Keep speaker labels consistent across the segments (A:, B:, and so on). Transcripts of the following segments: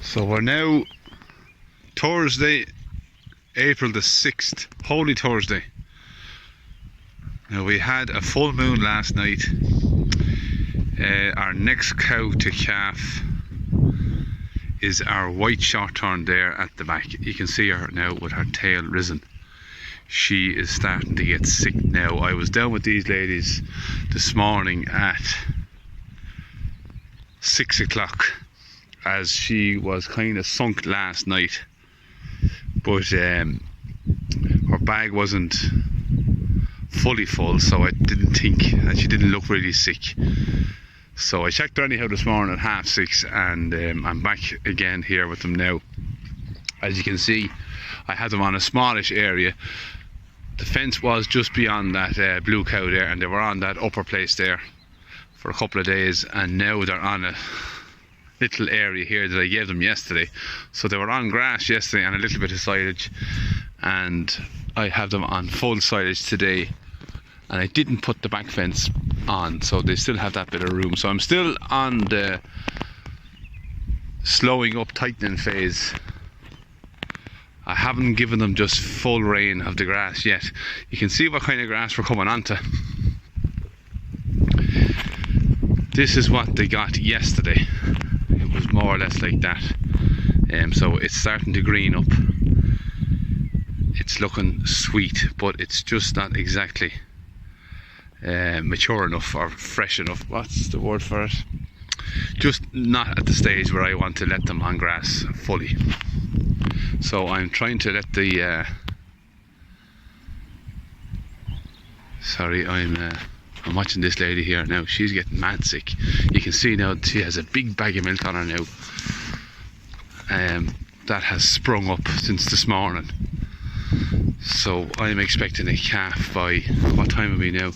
A: So we're now Thursday, April the 6th, Holy Thursday. Now we had a full moon last night. Our next cow to calf is our white shorthorn there at the back. You can see her now with her tail risen. She is starting to get sick now. I was down with these ladies this morning at 6 o'clock as she was kind of sunk last night, but her bag wasn't fully full, so I didn't think, and she didn't look really sick. So I checked her anyhow this morning at 6:30, and I'm back again here with them now. As you can see, I had them on a smallish area. The fence was just beyond that blue cow there, and they were on that upper place there for a couple of days, and now they're on a little area here that I gave them yesterday. So they were on grass yesterday and a little bit of silage, and I have them on full silage today, and I didn't put the back fence on, so they still have that bit of room. So I'm still on the slowing up, tightening phase. I haven't given them just full rein of the grass yet. You can see what kind of grass we're coming onto. This is what they got yesterday. It was more or less like that. So it's starting to green up. It's looking sweet, but it's just not exactly mature enough or fresh enough. What's the word for it? Just not at the stage where I want to let them on grass fully. So I'm trying to let the I'm watching this lady here now. She's getting mad sick. You can see now she has a big bag of milk on her now. That has sprung up since this morning. So I'm expecting a calf by, what time are we now?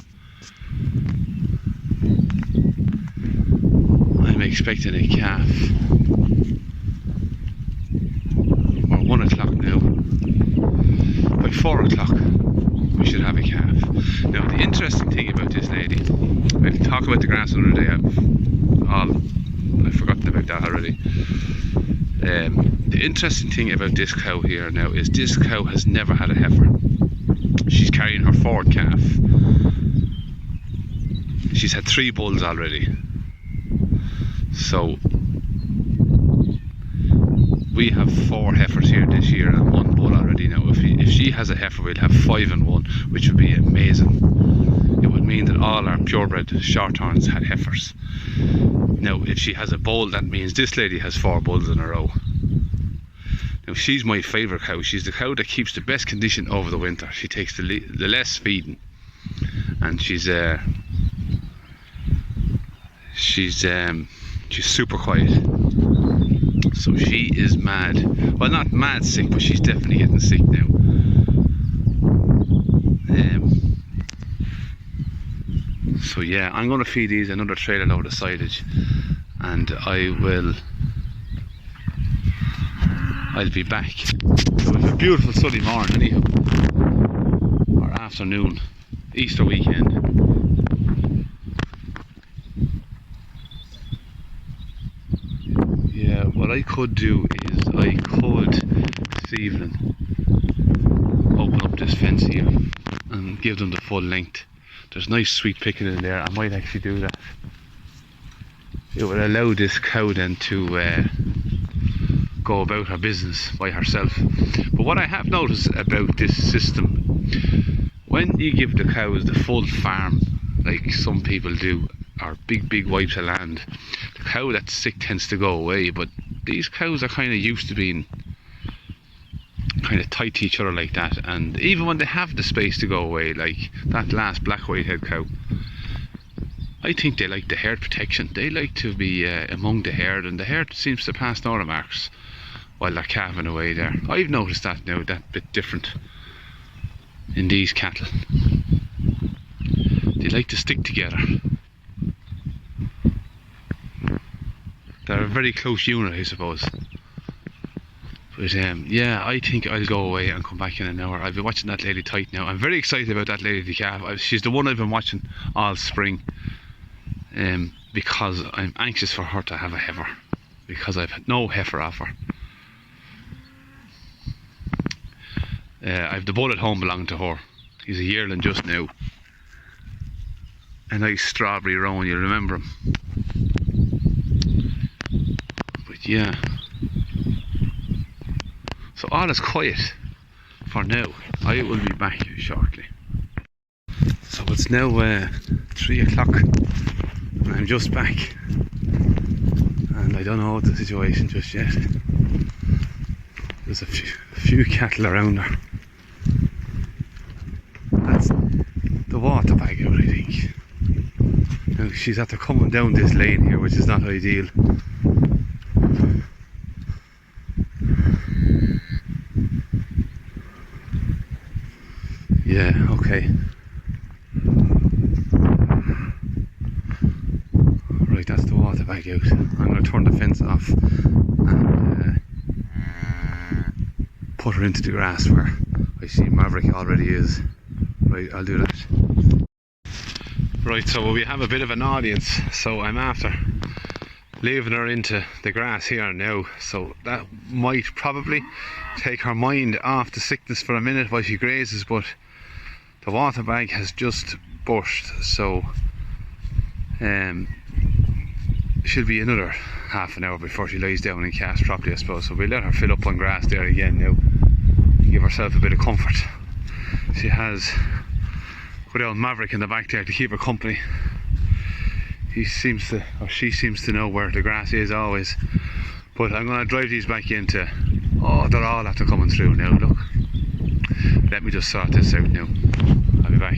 A: I'm expecting a calf or 1 o'clock now. By 4 o'clock we should have a calf. Now the interesting thing about this lady, I'll talk about the grass another day. I've forgotten about that already. The interesting thing about this cow here now is this cow has never had a heifer. She's carrying her 4th calf. She's had 3 bulls already. So we have 4 heifers here this year and 1 bull already now. If she has a heifer, we'll have 5 and 1, which would be amazing. It would mean that all our purebred shorthorns had heifers. Now if she has a bull, that means this lady has 4 bulls in a row. Now she's my favourite cow. She's the cow that keeps the best condition over the winter. She takes the less feeding, and she's super quiet. So she is mad. Well, not mad sick, but she's definitely getting sick now. So yeah, I'm going to feed these another trailer load of silage, and I'll be back. So it's a beautiful sunny morning anyhow, or afternoon, Easter weekend. Yeah, what I could do is I could this evening open up this fence here and give them the full length. There's nice sweet picking in there. I might actually do that. It would allow this cow then to go about her business by herself. But what I have noticed about this system, when you give the cows the full farm, like some people do, or big wipes of land, the cow that's sick tends to go away. But these cows are kind of used to being kind of tight to each other like that, and even when they have the space to go away, like that last black white-head cow, I think they like the herd protection. They like to be among the herd, and the herd seems to pass no remarks while they're calving away there. I've noticed that now, that bit different in these cattle. They like to stick together. They're a very close unit, I suppose. But yeah, I think I'll go away and come back in an hour. I'll be watching that lady tight now. I'm very excited about that lady the calf. She's the one I've been watching all spring, because I'm anxious for her to have a heifer. because I've had no heifer off her. I've the bull at home belonging to her. He's a yearling just now. A nice strawberry roan, you remember him. But yeah. So all is quiet for now. I will be back shortly. So it's now 3 o'clock and I'm just back. And I don't know the situation just yet. There's a few cattle around her. That's the water bag out, I think. Now she's after coming down this lane here, which is not ideal. Yeah, okay. Right, that's the water bag out. I'm going to turn the fence off and put her into the grass where I see Maverick already is. Right, I'll do that. Right, so we have a bit of an audience, so I'm after leaving her into the grass here now, so that might probably take her mind off the sickness for a minute while she grazes, but the water bag has just burst, so should be another half an hour before she lies down and casts properly, I suppose. So we'll let her fill up on grass there again now, give herself a bit of comfort. She has got out Maverick in the back there to keep her company. He seems to, or she seems to know where the grass is always. But I'm going to drive these back into, oh, they're all after coming through now, look. Let me just sort this out now. I'll be back.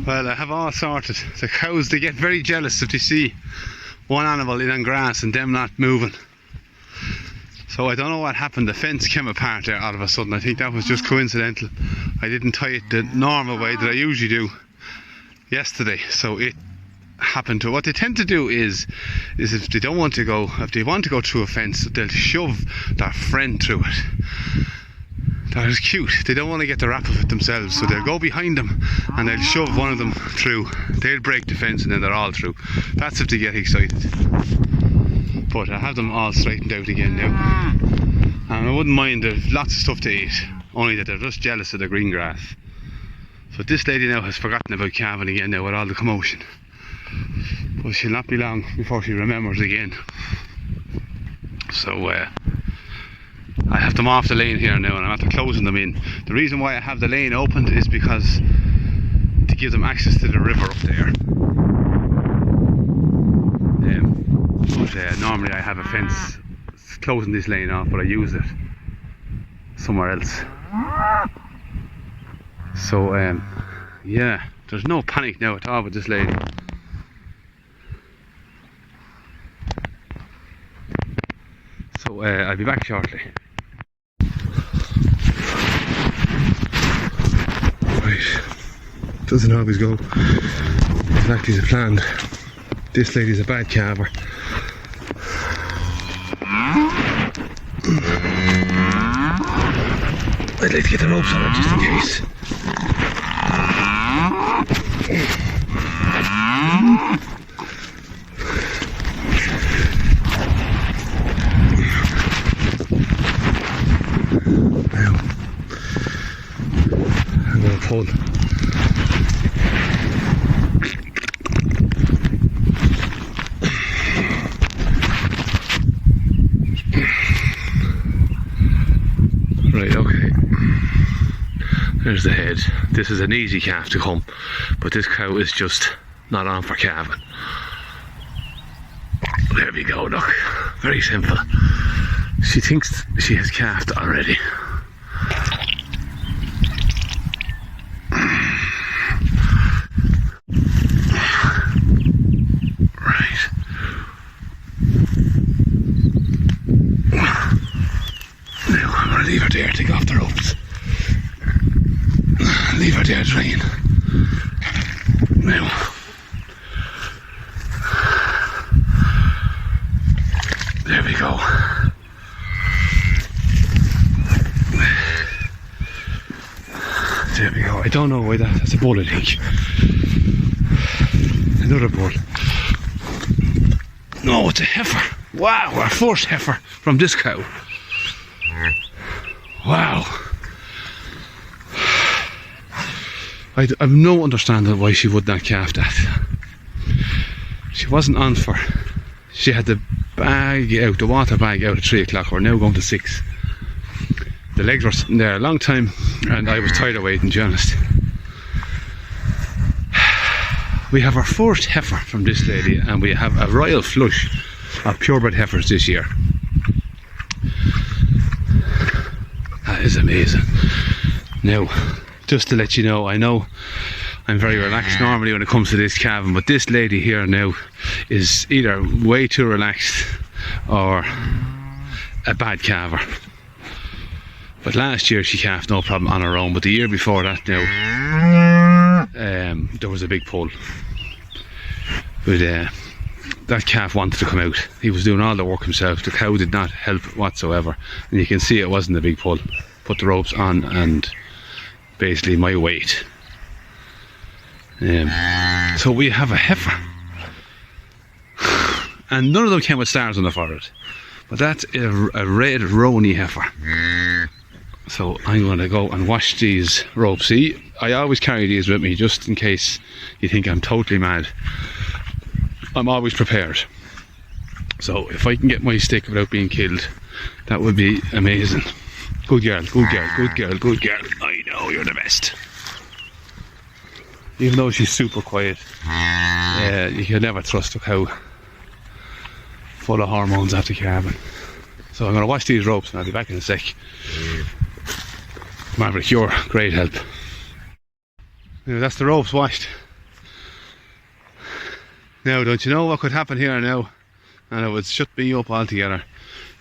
A: Well, I have all sorted. The cows, they get very jealous if they see one animal in on grass and them not moving. So I don't know what happened. The fence came apart there all of a sudden. I think that was just coincidental. I didn't tie it the normal way that I usually do yesterday. So it happened to. What they tend to do is if they don't want to go, if they want to go through a fence, they'll shove their friend through it. That is cute. They don't want to get the rap of it themselves, so they'll go behind them and they'll shove one of them through. They'll break the fence and then they're all through. That's if they get excited. But I have them all straightened out again now. And I wouldn't mind, there's lots of stuff to eat, only that they're just jealous of the green grass. So this lady now has forgotten about Calving again now with all the commotion. But she'll not be long before she remembers again. So I have them off the lane here now and I'm after closing them in. The reason why I have the lane opened is because to give them access to the river up there. But normally I have a fence closing this lane off, but I use it somewhere else. So yeah, there's no panic now at all with this lady. So I'll be back shortly. Right, doesn't always go exactly as planned. This lady's a bad calver. I'd like to get the ropes on her just in case. Now, I'm going to pull. Right, okay. There's the head. This is an easy calf to come, but this cow is just not on for calving. There we go, look. Very simple. She thinks she has calved already. Right. Now I'm going to leave her there, take off the ropes. Leave her there drying. Now. There we go. There we go. I don't know why that's a bull, I think. Another bull. No, it's a heifer. Wow, our first heifer from this cow. Wow. I've no understanding why she would not calf that. She wasn't on for. She had the bag out, the water bag out at 3 o'clock. We're now going to 6. The legs were sitting there a long time, and I was tired of waiting, to be honest. We have our first heifer from this lady, and we have a royal flush of purebred heifers this year. That is amazing. Now, just to let you know, I know I'm very relaxed normally when it comes to this calving, but this lady here now is either way too relaxed or a bad calver. But last year she calved no problem on her own, but the year before that now, there was a big pull. But that calf wanted to come out. He was doing all the work himself. The cow did not help whatsoever, and you can see it wasn't a big pull. Put the ropes on and basically my weight. So we have a heifer, and none of them came with stars on the forehead, but that's a red Roni heifer. So I'm going to go and wash these ropes. See, I always carry these with me just in case you think I'm totally mad. I'm always prepared. So if I can get my stick without being killed, that would be amazing. Good girl, good girl, good girl, good girl. I know, you're the best. Even though she's super quiet, you can never trust a cow full of hormones after calving. So I'm going to wash these ropes and I'll be back in a sec. Maverick, you're great help. Now that's the ropes washed. Now, don't you know what could happen here now? And it would shut me up altogether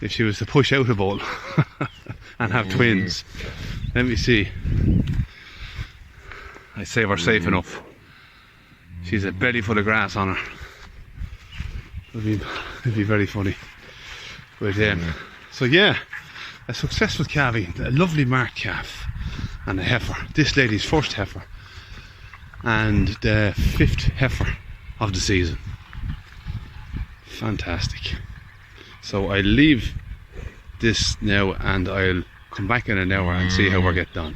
A: if she was to push out a bull and have twins. Let me see. I say we're safe enough. She's a belly full of grass on her. It'd be very funny. But so yeah, a successful calving, a lovely marked calf and a heifer. This lady's first heifer and the 5th heifer of the season. Fantastic. So I'll leave this now and I'll come back in an hour and see how we're getting on.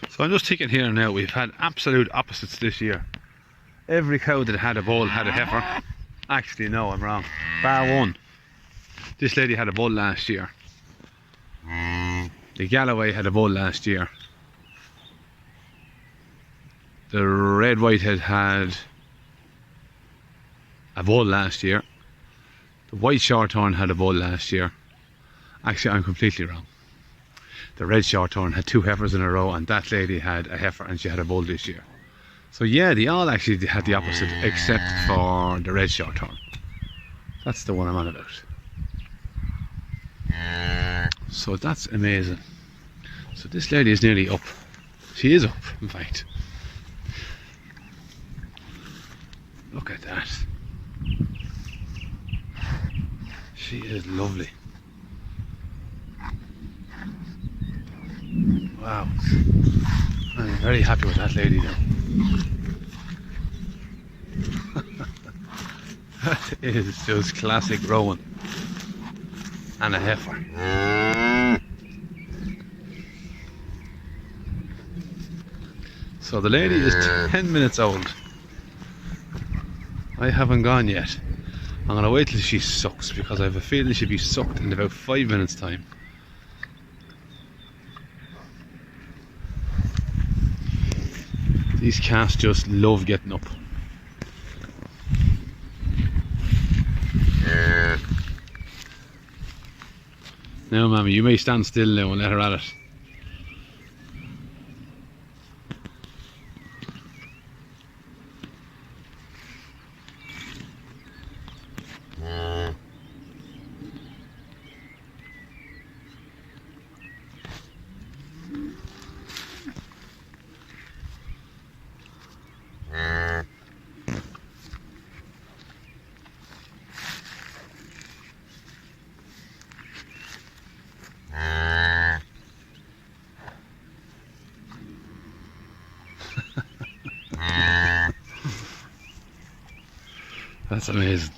A: So I'm just thinking here now, we've had absolute opposites this year. Every cow that had a bull had a heifer. Actually no, I'm wrong. Bar one. This lady had a bull last year. The Galloway had a bull last year. The Red Whitehead had a bull last year. The White Shorthorn had a bull last year. Actually, I'm completely wrong. The Red Shorthorn had 2 heifers in a row, and that lady had a heifer and she had a bull this year. So yeah, they all actually had the opposite except for the Red Shorthorn. That's the one I'm on about. So that's amazing. So this lady is nearly up. She is up, in fact. Look at that. She is lovely. Wow. I'm very happy with that lady now. That is just classic Rowan. And a heifer. So the lady is 10 minutes old. I haven't gone yet. I'm going to wait till she sucks because I have a feeling she'll be sucked in about 5 minutes time. These calves just love getting up. Now, Mammy, you may stand still now and let her at it. That's amazing.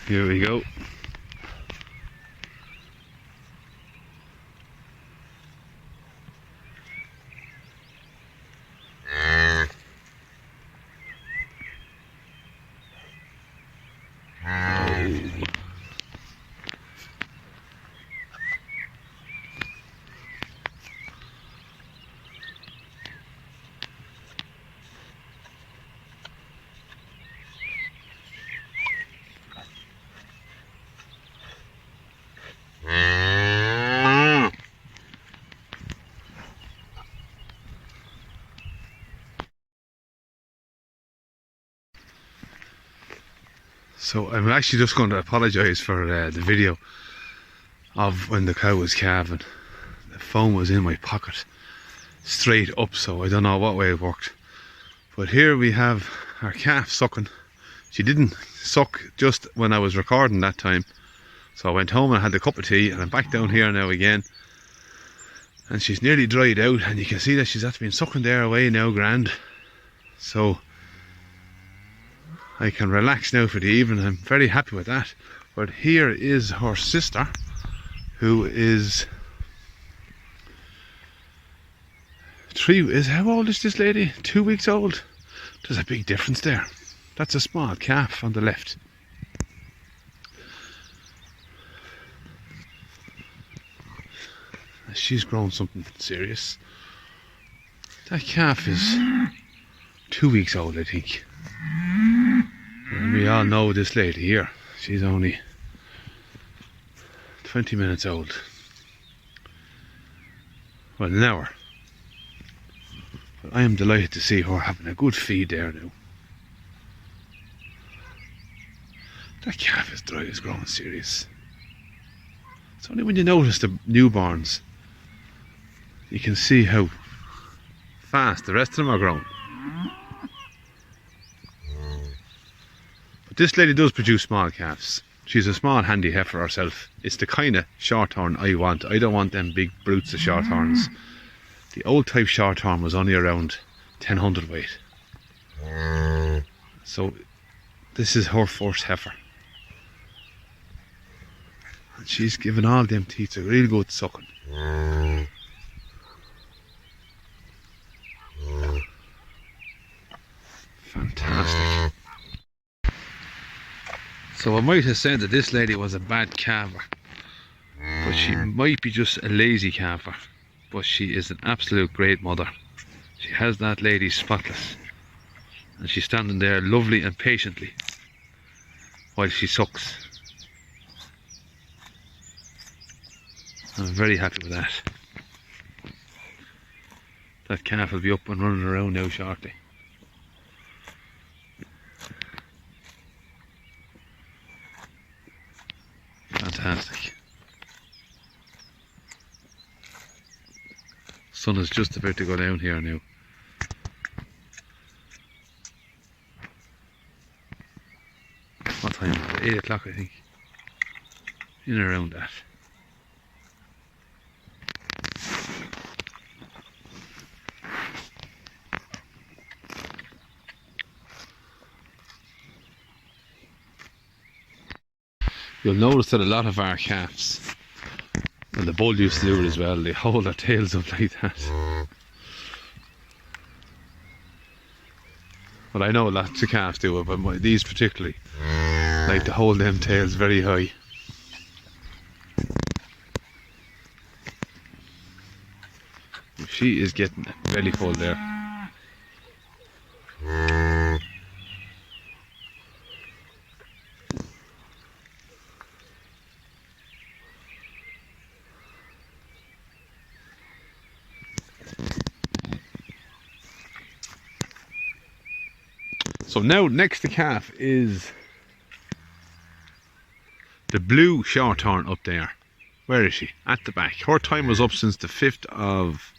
A: Here we go. So I'm actually just going to apologise for the video of when the cow was calving. The phone was in my pocket straight up, so I don't know what way it worked. But here we have our calf sucking. She didn't suck just when I was recording that time, so I went home and had a cup of tea, and I'm back down here now again, and she's nearly dried out, and you can see that she's actually been sucking there away now, grand. So I can relax now for the evening. I'm very happy with that. But here is her sister, who is how old is this lady? 2 weeks old. There's a big difference there. That's a small calf on the left. She's grown something serious. That calf is 2 weeks old, I think. And we all know this lady here. She's only 20 minutes old. Well, an hour. But I am delighted to see her having a good feed there now. That calf is dry, is growing serious. It's only when you notice the newborns you can see how fast the rest of them are growing. But this lady does produce small calves. She's a small handy heifer herself. It's the kind of shorthorn I want. I don't want them big brutes of shorthorns. The old type shorthorn was only around 1000 weight. So this is her first heifer. And she's given all them teeth a real good sucking. Fantastic. So I might have said that this lady was a bad calver, but she might be just a lazy calver, but she is an absolute great mother. She has that lady spotless, and she's standing there lovely and patiently while she sucks. I'm very happy with that. That calf will be up and running around now shortly. Fantastic. Sun is just about to go down here now. What time is it? 8 o'clock, I think. In and around that. You'll notice that a lot of our calves, and the bull used to do it as well, they hold their tails up like that. But I know lots of calves do it, but these particularly like to hold them tails very high. She is getting a belly full there. So now next to calf is the blue shorthorn up there. Where is she? At the back. Her time was up since the 5th of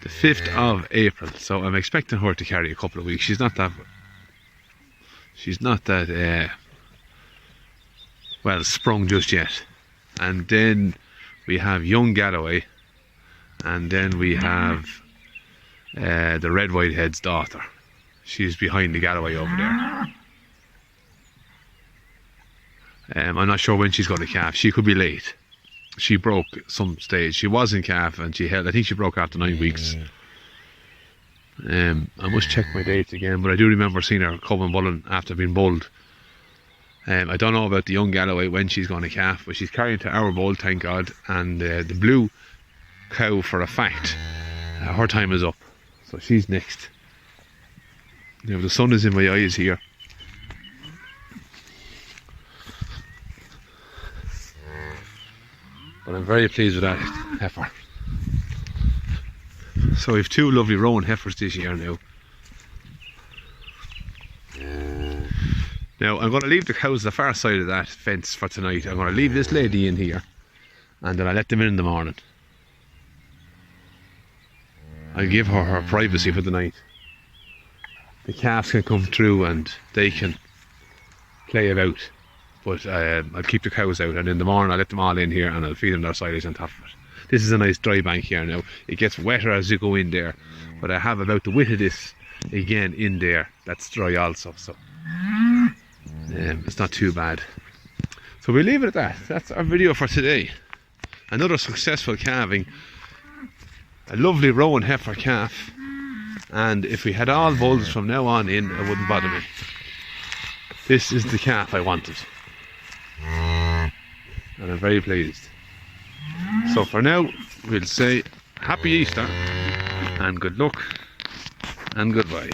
A: the 5th of April, so I'm expecting her to carry a couple of weeks. She's not that well sprung just yet. And then we have young Galloway, and then we have the Red Whitehead's daughter. She's behind the Galloway over there. I'm not sure when she's going to calf. She could be late. She broke some stage. She was in calf and she held. I think she broke after 9 weeks. I must check my dates again, but I do remember seeing her coming bulling after being bulled. I don't know about the young Galloway when she's going to calf, but she's carrying to our bull, thank God. And the blue cow, for a fact, her time is up, so she's next. Now the sun is in my eyes here. But I'm very pleased with that heifer. So we have 2 lovely roan heifers this year now. Now I'm going to leave the cows the far side of that fence for tonight. I'm going to leave this lady in here, and then I'll let them in the morning. I'll give her her privacy for the night. The calves can come through and they can play about, but I'll keep the cows out, and in the morning I'll let them all in here and I'll feed them their silage on top of it. This is a nice dry bank here now. It gets wetter as you go in there, but I have about the width of this again in there that's dry also, so it's not too bad. So we'll leave it at that. That's our video for today. Another successful calving. A lovely roan heifer calf, and if we had all bulls from now on in, it wouldn't bother me. This is the calf I wanted, and I'm very pleased. So for now we'll say happy Easter and good luck and goodbye.